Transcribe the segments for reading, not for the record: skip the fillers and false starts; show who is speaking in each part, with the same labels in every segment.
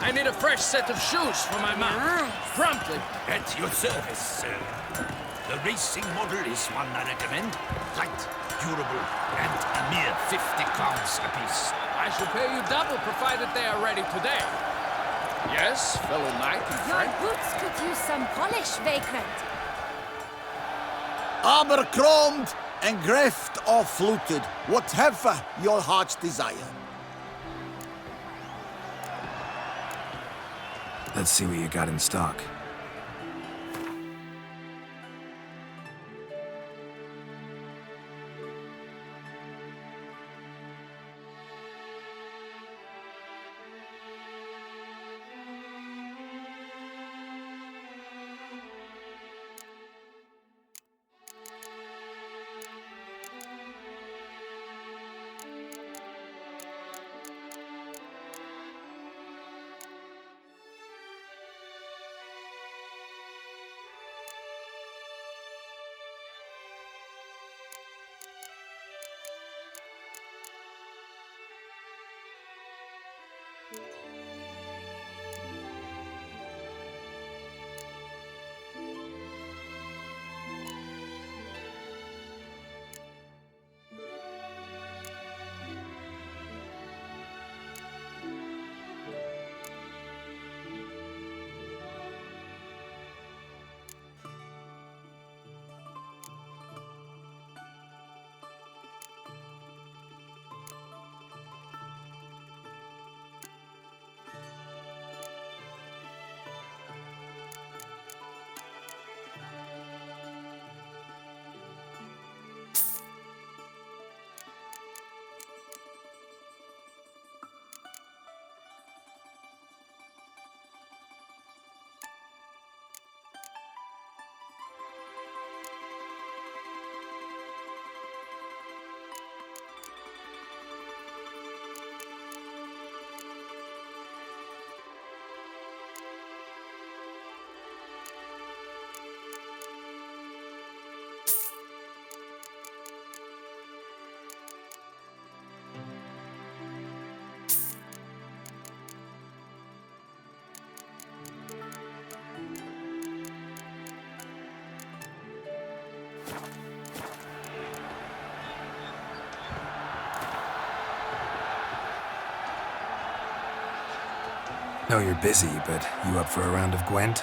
Speaker 1: I need a fresh set of shoes for my mount.
Speaker 2: Nice.
Speaker 1: Promptly.
Speaker 3: At your service, sir. The racing model is one I recommend. Light, durable, and a mere 50 crowns apiece.
Speaker 1: I shall pay you double, provided they are ready today. Yes, fellow knight and
Speaker 2: Your
Speaker 1: friend.
Speaker 2: boots could use some polish, vagrant.
Speaker 4: Armor chromed, engraved or fluted, whatever your heart's desire.
Speaker 5: Let's see what you got in stock. Know you're busy, but you up for a round of Gwent?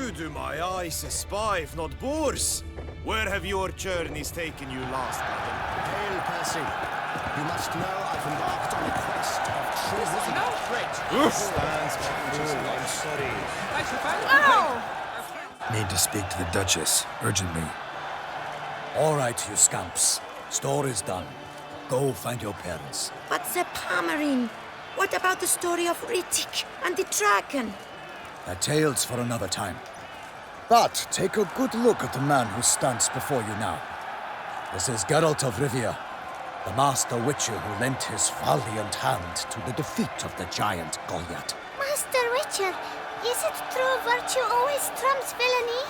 Speaker 6: You do my eyes espy, if not boors. Where have your journeys taken you last, madam?
Speaker 7: Hail, Percy. You must know I've embarked on a quest of true wisdom.
Speaker 1: No threat.
Speaker 7: I'm sorry.
Speaker 1: I should find
Speaker 2: Oh!
Speaker 5: Need to speak to the Duchess, urgently.
Speaker 8: All right, you scamps. Store is done. Go find your parents.
Speaker 2: But the Palmerine. What about the story of Rittik and the dragon?
Speaker 8: A tale's for another time. But take a good look at the man who stands before you now. This is Geralt of Rivia, the master witcher who lent his valiant hand to the defeat of the giant Goliath.
Speaker 9: Master Witcher, is it true virtue always trumps villainy?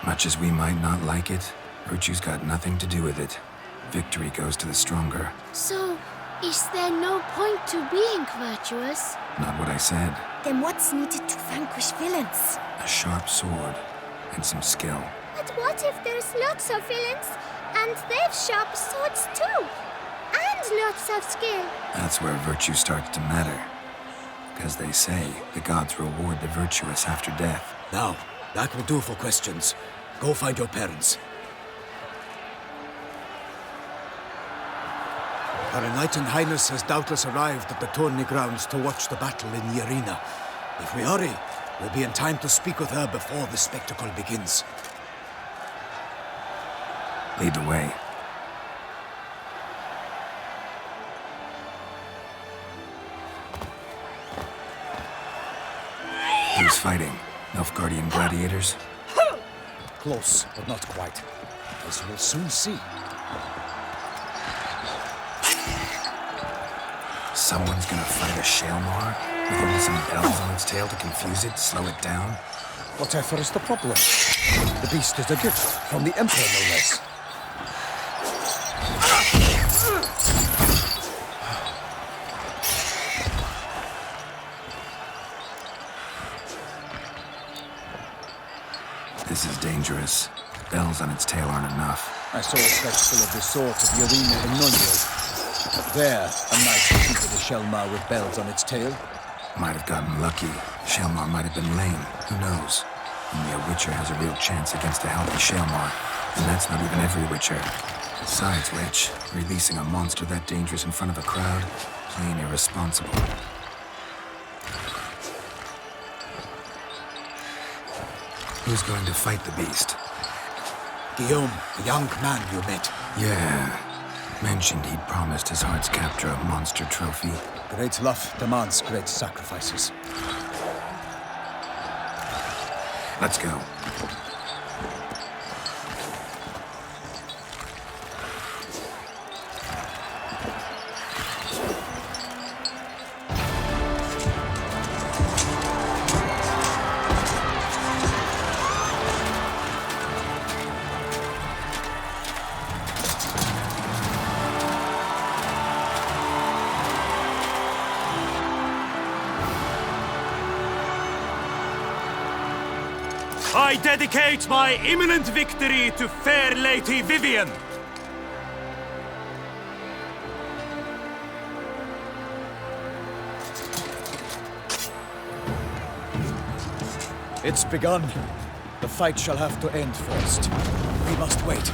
Speaker 5: Much as we might not like it, virtue's got nothing to do with it. Victory goes to the stronger.
Speaker 9: So, is there no point to being virtuous?
Speaker 5: Not what I said.
Speaker 2: Then what's needed to vanquish villains?
Speaker 5: A sharp sword and some skill.
Speaker 9: But what if there's lots of villains and they've sharp swords too? And lots of skill.
Speaker 5: That's where virtue starts to matter. Because they say the gods reward the virtuous after death.
Speaker 8: Now, that will do for questions. Go find your parents. Her Enlightened Highness has doubtless arrived at the tourney grounds to watch the battle in the arena. If we hurry, we'll be in time to speak with her before the spectacle begins.
Speaker 5: Lead the way. Who's fighting? Nilfgaardian gladiators?
Speaker 8: Close, but not quite. As we'll soon see.
Speaker 5: Someone's gonna fight a Shalmar? With only some bells on its tail to confuse it, slow it down?
Speaker 8: Whatever is the problem? The beast is a gift from the Emperor, no less.
Speaker 5: This is dangerous. Bells on its tail aren't enough.
Speaker 8: I saw a spectacle of the sort at the arena in Nunio. There, a knight defeated a Shalmar with bells on its tail.
Speaker 5: Might have gotten lucky. Shalmar might have been lame. Who knows? Only a Witcher has a real chance against a healthy Shalmar. And that's not even every Witcher. Besides which, releasing a monster that dangerous in front of a crowd, plain irresponsible. Who's going to fight the beast?
Speaker 8: Guillaume, the young man you met.
Speaker 5: Yeah. Mentioned he'd promised his heart's captor a monster trophy.
Speaker 8: Great love demands great sacrifices.
Speaker 5: Let's go.
Speaker 6: I dedicate my imminent victory to fair Lady Vivian.
Speaker 8: It's begun. The fight shall have to end first. We must wait.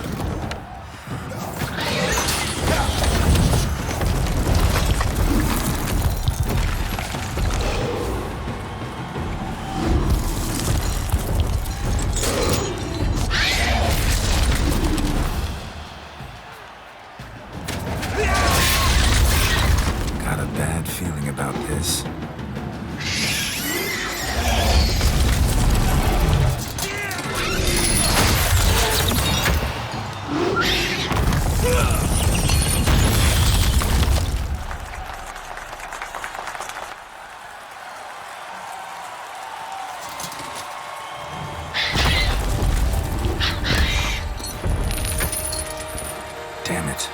Speaker 5: Got a bad feeling about this. Damn it.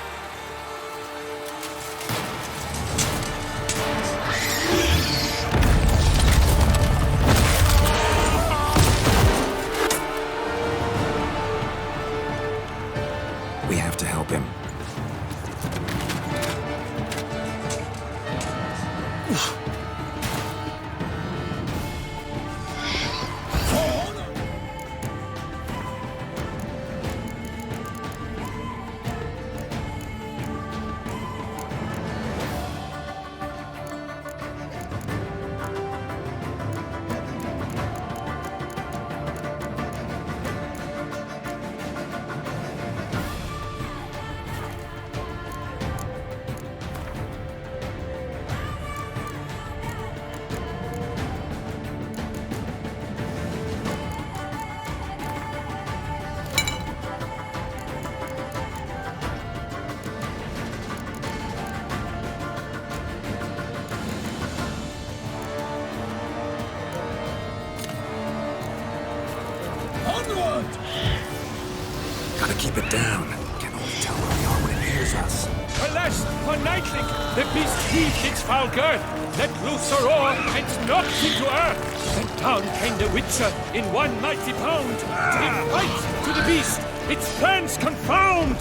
Speaker 5: Gotta keep it down. Can only tell where we are when it hears us.
Speaker 1: Alas, for Nightling, the beast heaved its foul girth, let loose a roar, and knocked him to earth. Then down came the Witcher in one mighty bound. To give fight to the beast, its plans confound.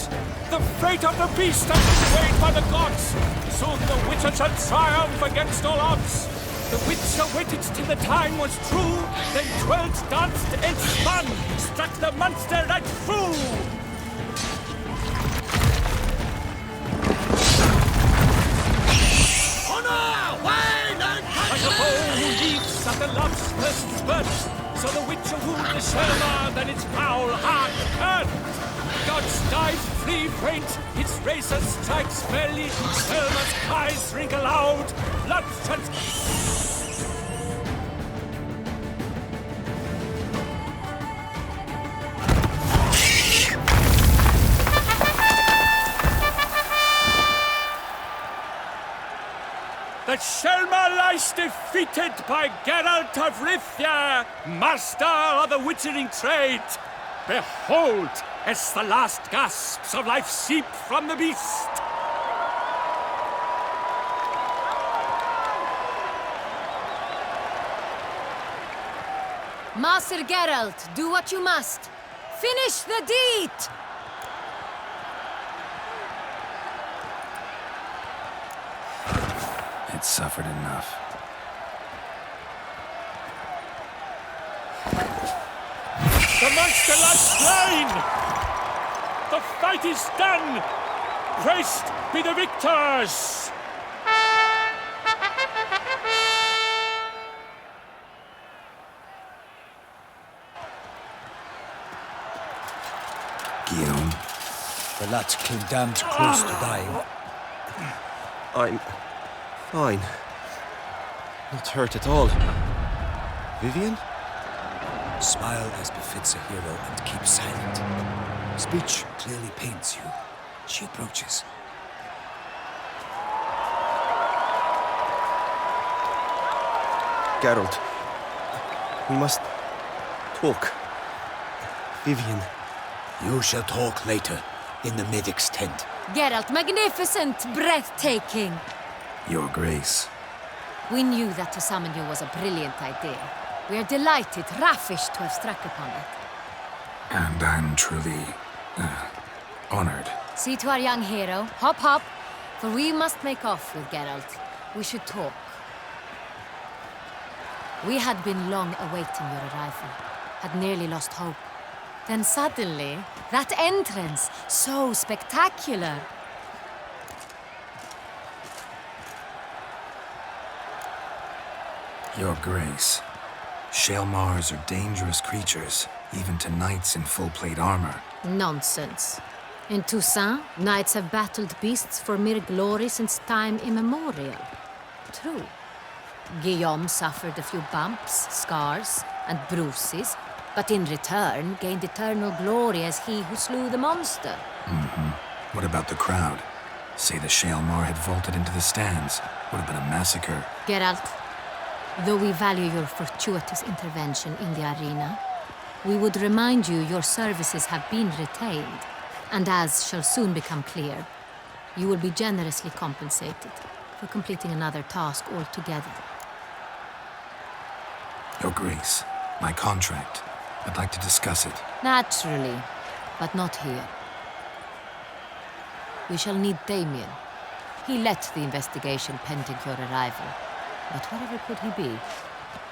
Speaker 1: The fate of the beast has been weighed by the gods. Soon the Witcher shall triumph against all odds. The Witcher waited till the time was true, then twirled, danced, and spun, struck the monster right through. Like a bow who leaps at the love's first spurt, so the Witcher wound the Shelma, then its foul heart hurt. Gods dive, flee, faint, its razor strikes fairly, Shelma's cries ring aloud, blood The Shelma lies defeated by Geralt of Rivia, master of the witchering trade. Behold, as the last gasps of life seep from the beast.
Speaker 10: Master Geralt, do what you must. Finish the deed!
Speaker 5: It suffered enough.
Speaker 1: The monster lies slain! The fight is done! Praised be the victors!
Speaker 5: Guillaume.
Speaker 8: The lad came damned close to dying.
Speaker 6: I'm fine. Not hurt at all. Vivian?
Speaker 8: Smile as befits a hero and keep silent. Speech clearly pains you. She approaches.
Speaker 6: Geralt. We must talk. Vivian.
Speaker 8: You shall talk later, in the medic's tent.
Speaker 10: Geralt, magnificent, breathtaking.
Speaker 5: Your Grace.
Speaker 10: We knew that to summon you was a brilliant idea. We are delighted, ravished to have struck upon it.
Speaker 5: And I'm truly honored.
Speaker 10: See to our young hero. Hop, hop. For we must make off with Geralt. We should talk. We had been long awaiting your arrival. Had nearly lost hope. Then suddenly, that entrance, so spectacular.
Speaker 5: Your Grace. Shaelmars are dangerous creatures, even to knights in full-plate armor.
Speaker 10: Nonsense. In Toussaint, knights have battled beasts for mere glory since time immemorial. True. Guillaume suffered a few bumps, scars, and bruises, but in return gained eternal glory as he who slew the monster.
Speaker 5: What about the crowd? Say the Shaelmar had vaulted into the stands. Would have been a massacre.
Speaker 10: Geralt, though we value your fortuitous intervention in the arena, we would remind you your services have been retained, and as shall soon become clear, you will be generously compensated for completing another task altogether.
Speaker 5: Your Grace, my contract. I'd like to discuss it.
Speaker 10: Naturally, but not here. We shall need Damien. He led the investigation pending your arrival. But whatever could he be?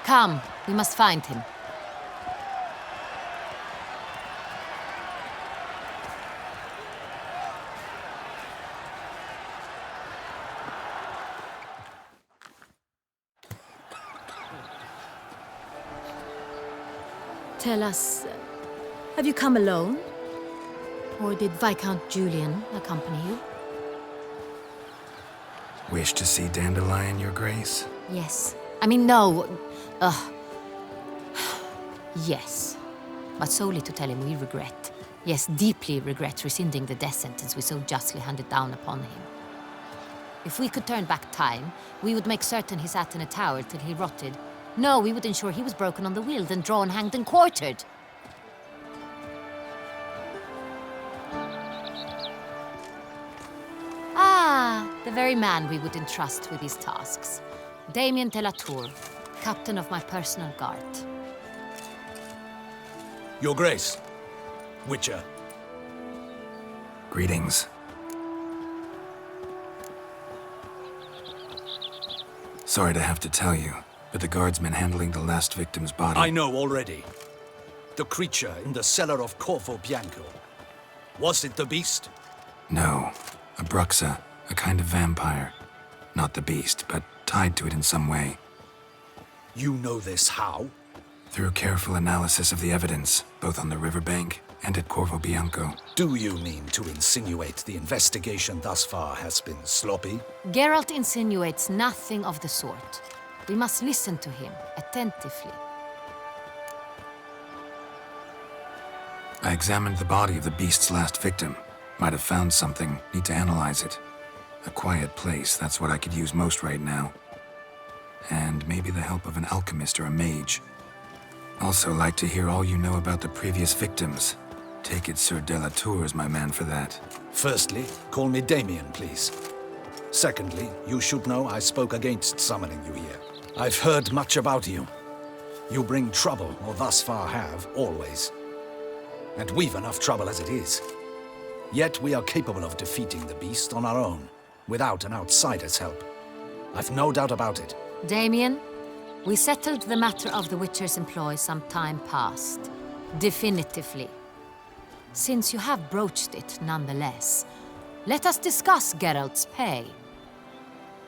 Speaker 10: Come, we must find him. Tell us, have you come alone? Or did Viscount Julian accompany you?
Speaker 5: Wish to see Dandelion, Your Grace?
Speaker 10: Yes. I mean, no. Yes. But solely to tell him we regret. Yes, deeply regret rescinding the death sentence we so justly handed down upon him. If we could turn back time, we would make certain he sat in a tower till he rotted. No, we would ensure he was broken on the wheel, then drawn, hanged, and quartered. Ah, the very man we would entrust with these tasks. Damien de la Tour, captain of my personal guard.
Speaker 3: Your Grace. Witcher.
Speaker 5: Greetings. Sorry to have to tell you, but the guardsman handling the last victim's body...
Speaker 3: I know already. The creature in the cellar of Corvo Bianco. Was it the beast?
Speaker 5: No. A bruxa, a kind of vampire. Not the beast, but tied to it in some way.
Speaker 3: You know this how?
Speaker 5: Through careful analysis of the evidence, both on the riverbank and at Corvo Bianco.
Speaker 3: Do you mean to insinuate the investigation thus far has been sloppy?
Speaker 10: Geralt insinuates nothing of the sort. We must listen to him attentively.
Speaker 5: I examined the body of the beast's last victim. Might have found something. Need to analyze it. A quiet place, that's what I could use most right now. And maybe the help of an alchemist or a mage. Also like to hear all you know about the previous victims. Take it Sir de la Tour is my man for that.
Speaker 3: Firstly, call me Damien, please. Secondly, you should know I spoke against summoning you here. I've heard much about you. You bring trouble, or thus far have, always. And we've enough trouble as it is. Yet we are capable of defeating the beast on our own, without an outsider's help. I've no doubt about it.
Speaker 10: Damien, we settled the matter of the Witcher's employ some time past. Definitively. Since you have broached it nonetheless, let us discuss Geralt's pay.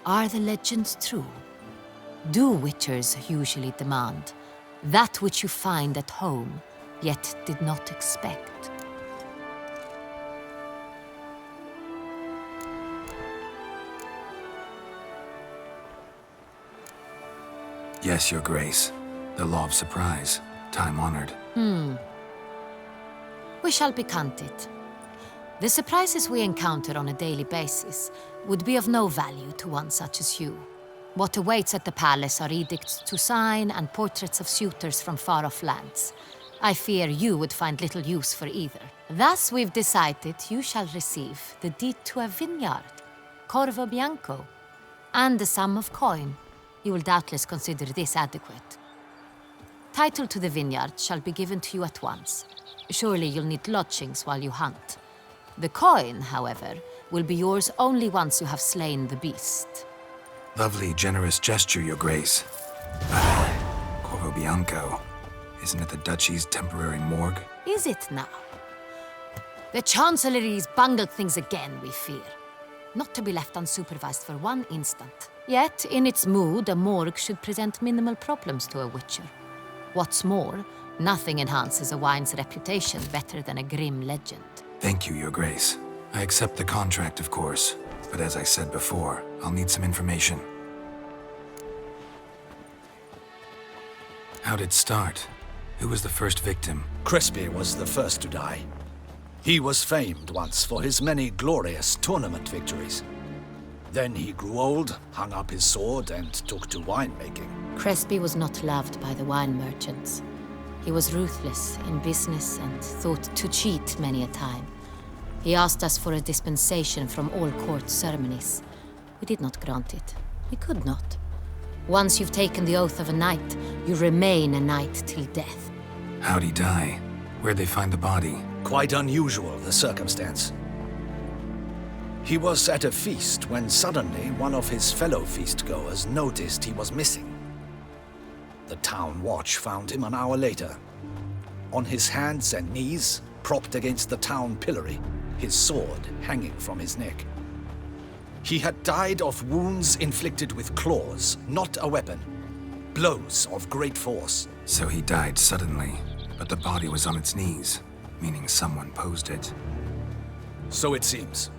Speaker 10: Are the legends true? Do Witchers usually demand that which you find at home, yet did not expect?
Speaker 5: Yes, Your Grace. The law of surprise. Time-honored.
Speaker 10: We shall be content. The surprises we encounter on a daily basis would be of no value to one such as you. What awaits at the palace are edicts to sign and portraits of suitors from far-off lands. I fear you would find little use for either. Thus we've decided you shall receive the deed to a vineyard, Corvo Bianco, and the sum of coin. You will doubtless consider this adequate. Title to the vineyard shall be given to you at once. Surely you'll need lodgings while you hunt. The coin, however, will be yours only once you have slain the beast.
Speaker 5: Lovely, generous gesture, Your Grace. Corvo Bianco. Isn't it the Duchy's temporary morgue?
Speaker 10: Is it now? The Chancellery's bungled things again, we fear. Not to be left unsupervised for one instant. Yet, in its mood, a morgue should present minimal problems to a Witcher. What's more, nothing enhances a wine's reputation better than a grim legend.
Speaker 5: Thank you, Your Grace. I accept the contract, of course. But as I said before, I'll need some information. How'd it start? Who was the first victim?
Speaker 3: Crespi was the first to die. He was famed once for his many glorious tournament victories. Then he grew old, hung up his sword, and took to winemaking.
Speaker 10: Crespi was not loved by the wine merchants. He was ruthless in business and thought to cheat many a time. He asked us for a dispensation from all court ceremonies. We did not grant it. We could not. Once you've taken the oath of a knight, you remain a knight till death.
Speaker 5: How'd he die? Where'd they find the body?
Speaker 3: Quite unusual, the circumstance. He was at a feast when suddenly one of his fellow feastgoers noticed he was missing. The town watch found him an hour later. On his hands and knees, propped against the town pillory, his sword hanging from his neck. He had died of wounds inflicted with claws, not a weapon. Blows of great force.
Speaker 5: So he died suddenly, but the body was on its knees, meaning someone posed it.
Speaker 3: So it seems.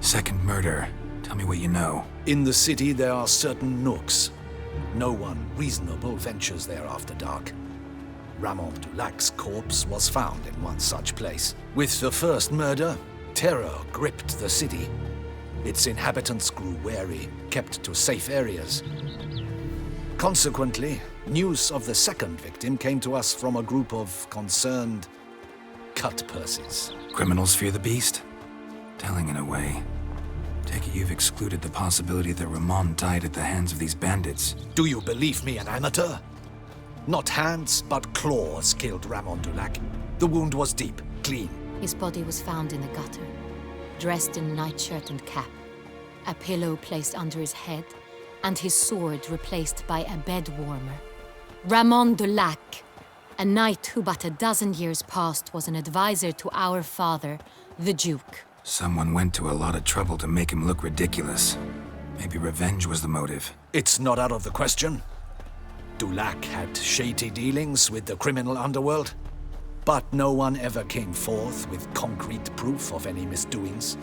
Speaker 5: Second murder. Tell me what you know.
Speaker 3: In the city there are certain nooks. No one reasonable ventures there after dark. Ramon Dulac's corpse was found in one such place. With the first murder, terror gripped the city. Its inhabitants grew wary, kept to safe areas. Consequently, news of the second victim came to us from a group of concerned cut-purses.
Speaker 5: Criminals fear the beast? Telling in a way. Take it you've excluded the possibility that Ramon died at the hands of these bandits.
Speaker 3: Do you believe me, an amateur? Not hands, but claws killed Ramon Dulac. The wound was deep, clean.
Speaker 10: His body was found in the gutter, dressed in nightshirt and cap, a pillow placed under his head, and his sword replaced by a bed warmer. Ramon Dulac, a knight who but a dozen years past was an advisor to our father, the Duke.
Speaker 5: Someone went to a lot of trouble to make him look ridiculous. Maybe revenge was the motive.
Speaker 3: It's not out of the question. Dulac had shady dealings with the criminal underworld, but no one ever came forth with concrete proof of any misdoings.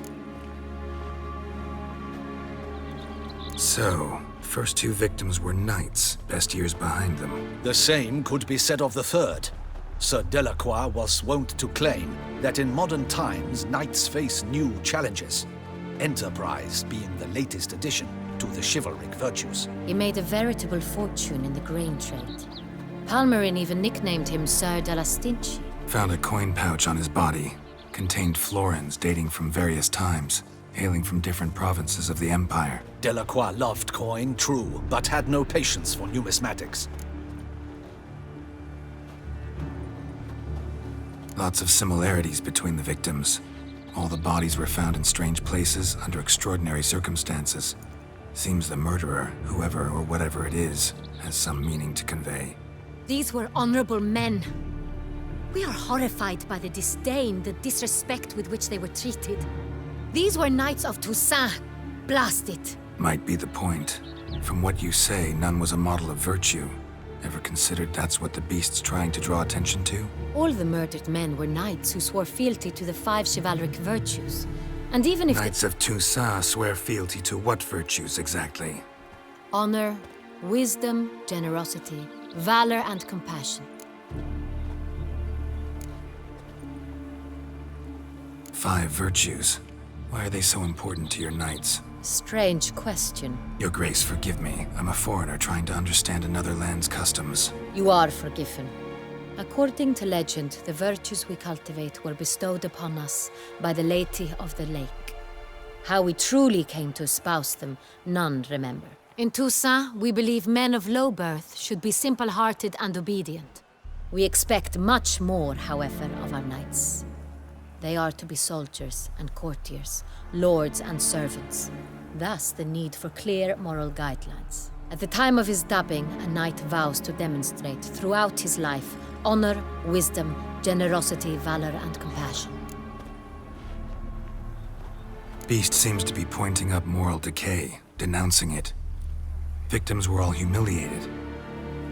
Speaker 5: So, first two victims were knights, best years behind them.
Speaker 3: The same could be said of the third. Sir Delacroix was wont to claim that in modern times knights face new challenges, enterprise being the latest addition to the chivalric virtues.
Speaker 10: He made a veritable fortune in the grain trade. Palmerin even nicknamed him Sir de la Stinchi.
Speaker 5: Found a coin pouch on his body. Contained florins dating from various times, hailing from different provinces of the Empire.
Speaker 3: Delacroix loved coin, true, but had no patience for numismatics.
Speaker 5: Lots of similarities between the victims. All the bodies were found in strange places under extraordinary circumstances. Seems the murderer, whoever or whatever it is, has some meaning to convey.
Speaker 10: These were honorable men. We are horrified by the disdain, the disrespect with which they were treated. These were knights of Toussaint. Blast it.
Speaker 5: Might be the point. From what you say, none was a model of virtue. Ever considered that's what the beast's trying to draw attention to?
Speaker 10: All the murdered men were knights who swore fealty to the 5 chivalric virtues. And even if
Speaker 5: Knights of Toussaint swear fealty to what virtues exactly?
Speaker 10: honor, wisdom, generosity, valor, and compassion.
Speaker 5: 5 virtues. Why are they so important to your knights?
Speaker 10: Strange question.
Speaker 5: Your Grace, forgive me. I'm a foreigner trying to understand another land's customs.
Speaker 10: You are forgiven. According to legend, the virtues we cultivate were bestowed upon us by the Lady of the Lake. How we truly came to espouse them, none remember. In Toussaint, we believe men of low birth should be simple-hearted and obedient. We expect much more, however, of our knights. They are to be soldiers and courtiers, lords and servants. Thus, the need for clear moral guidelines. At the time of his dubbing, a knight vows to demonstrate throughout his life honor, wisdom, generosity, valor, and compassion.
Speaker 5: Beast seems to be pointing up moral decay, denouncing it. Victims were all humiliated.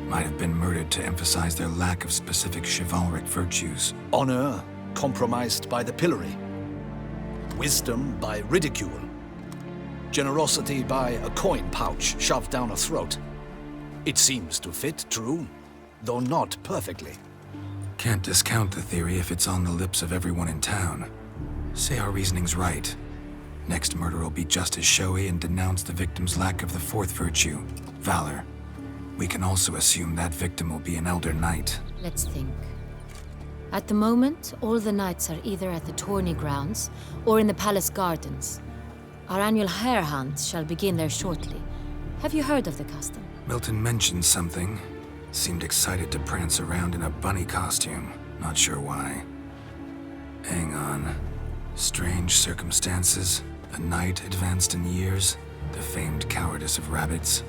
Speaker 5: Might have been murdered to emphasize their lack of specific chivalric virtues.
Speaker 3: Honor compromised by the pillory. Wisdom by ridicule. Generosity by a coin pouch shoved down a throat. It seems to fit, true, though not perfectly.
Speaker 5: Can't discount the theory if it's on the lips of everyone in town. Say our reasoning's right. Next murder will be just as showy and denounce the victim's lack of the 4th virtue, valor. We can also assume that victim will be an elder knight.
Speaker 10: Let's think. At the moment, all the knights are either at the tourney grounds or in the palace gardens. Our annual hare hunt shall begin there shortly. Have you heard of the custom?
Speaker 5: Milton mentioned something. Seemed excited to prance around in a bunny costume. Not sure why. Hang on. Strange circumstances. A knight advanced in years. The famed cowardice of rabbits.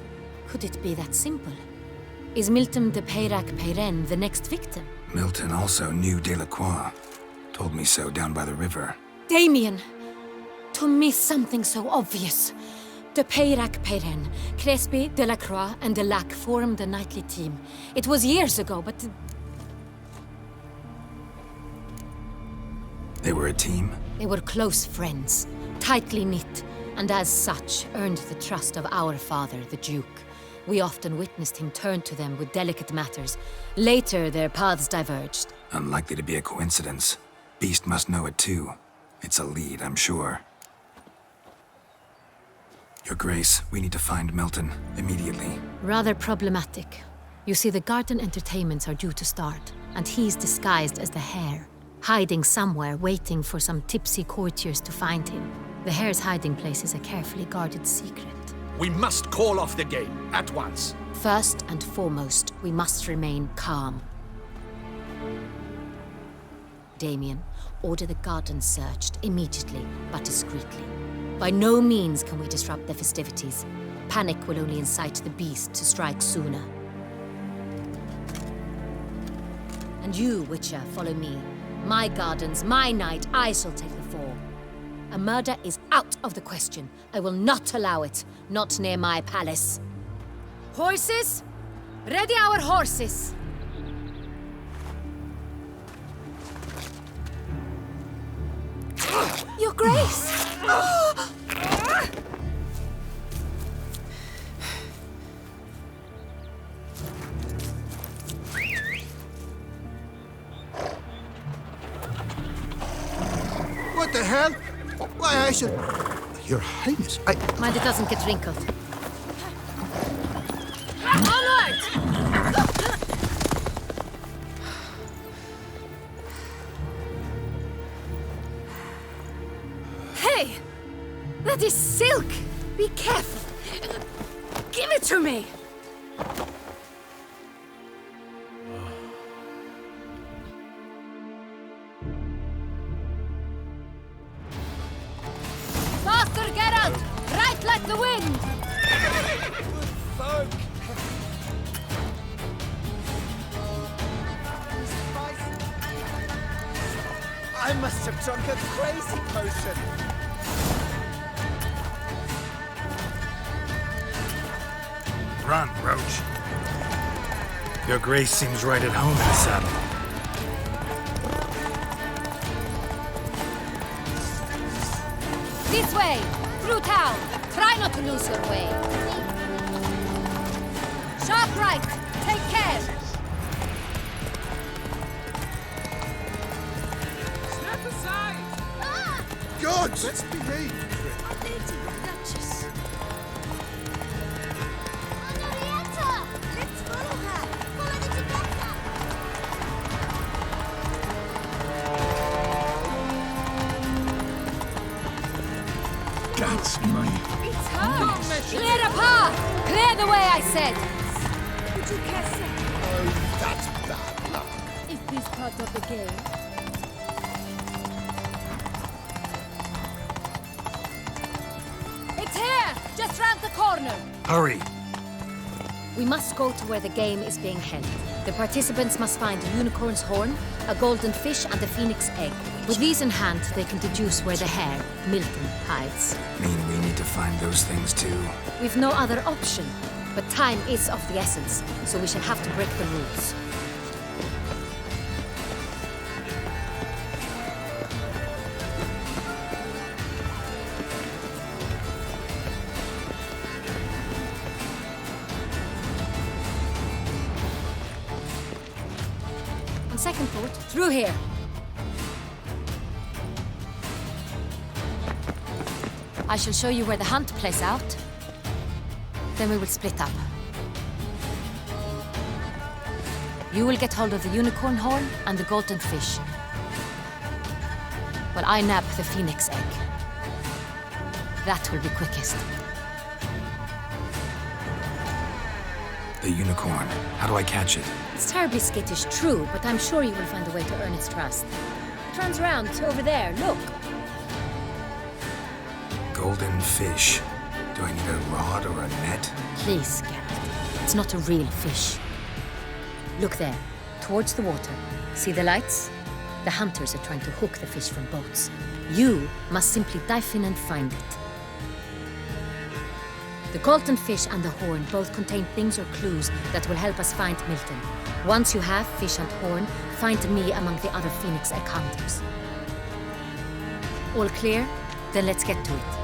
Speaker 10: Could it be that simple? Is Milton de Peyrac-Peyren the next victim?
Speaker 5: Milton also knew Delacroix. Told me so down by the river.
Speaker 10: Damien! To miss something so obvious. De Peyrac-Peyren, Crespi, Delacroix, and Delac formed a knightly team. It was years ago, but...
Speaker 5: They were a team?
Speaker 10: They were close friends, tightly knit, and as such earned the trust of our father, the Duke. We often witnessed him turn to them with delicate matters. Later, their paths diverged.
Speaker 5: Unlikely to be a coincidence. Beast must know it too. It's a lead, I'm sure. Your Grace, we need to find Milton, immediately.
Speaker 10: Rather problematic. You see, the garden entertainments are due to start, and he's disguised as the Hare, hiding somewhere, waiting for some tipsy courtiers to find him. The Hare's hiding place is a carefully guarded secret.
Speaker 3: We must call off the game, at once.
Speaker 10: First and foremost, we must remain calm. Damien, order the garden searched immediately, but discreetly. By no means can we disrupt the festivities. Panic will only incite the beast to strike sooner. And you, Witcher, follow me. My gardens, my night, I shall take the fall. A murder is out of the question. I will not allow it. Not near my palace. Horses? Ready our horses! Your Grace!
Speaker 4: What the hell? Why, I should... Your Highness,
Speaker 10: Mind it doesn't get wrinkled. Onward! Hey! That is silk! Be careful! Give it to me! Faster, Geralt! Right like the wind!
Speaker 7: I must have drunk a crazy potion.
Speaker 5: Run, Roach. Your Grace seems right at home in the saddle.
Speaker 10: This way! Through town! Try not to lose your way! Sharp right! Take care!
Speaker 1: Step aside!
Speaker 4: God, let's behave.
Speaker 9: Duchess. Henrietta! Let's follow her! Follow the together!
Speaker 3: That's my...
Speaker 9: It's her!
Speaker 10: Clear the path! Clear the way, I said!
Speaker 9: Would you care, sir?
Speaker 4: Oh, that's bad luck.
Speaker 10: Is this part of the game? It's here! Just round the corner!
Speaker 5: Hurry!
Speaker 10: We must go to where the game is being held. The participants must find a unicorn's horn, a golden fish, and a phoenix egg. With these in hand, they can deduce where the Hare, Milton, hides.
Speaker 5: Mean we need to find those things too?
Speaker 10: We've no other option. But time is of the essence, so we shall have to break the rules. On second thought, through here. I shall show you where the hunt plays out. Then we will split up. You will get hold of the unicorn horn and the golden fish, while I nab the phoenix egg. That will be quickest.
Speaker 5: The unicorn. How do I catch it?
Speaker 10: It's terribly skittish, true, but I'm sure you will find a way to earn its trust. It runs round over there, look.
Speaker 5: golden fish. Do I need a rod or a net?
Speaker 10: Please, Geralt. It's not a real fish. Look there, towards the water. See the lights? The hunters are trying to hook the fish from boats. You must simply dive in and find it. The golden fish and the horn both contain things or clues that will help us find Milton. Once you have fish and horn, find me among the other Phoenix egg hunters. All clear? Then let's get to it.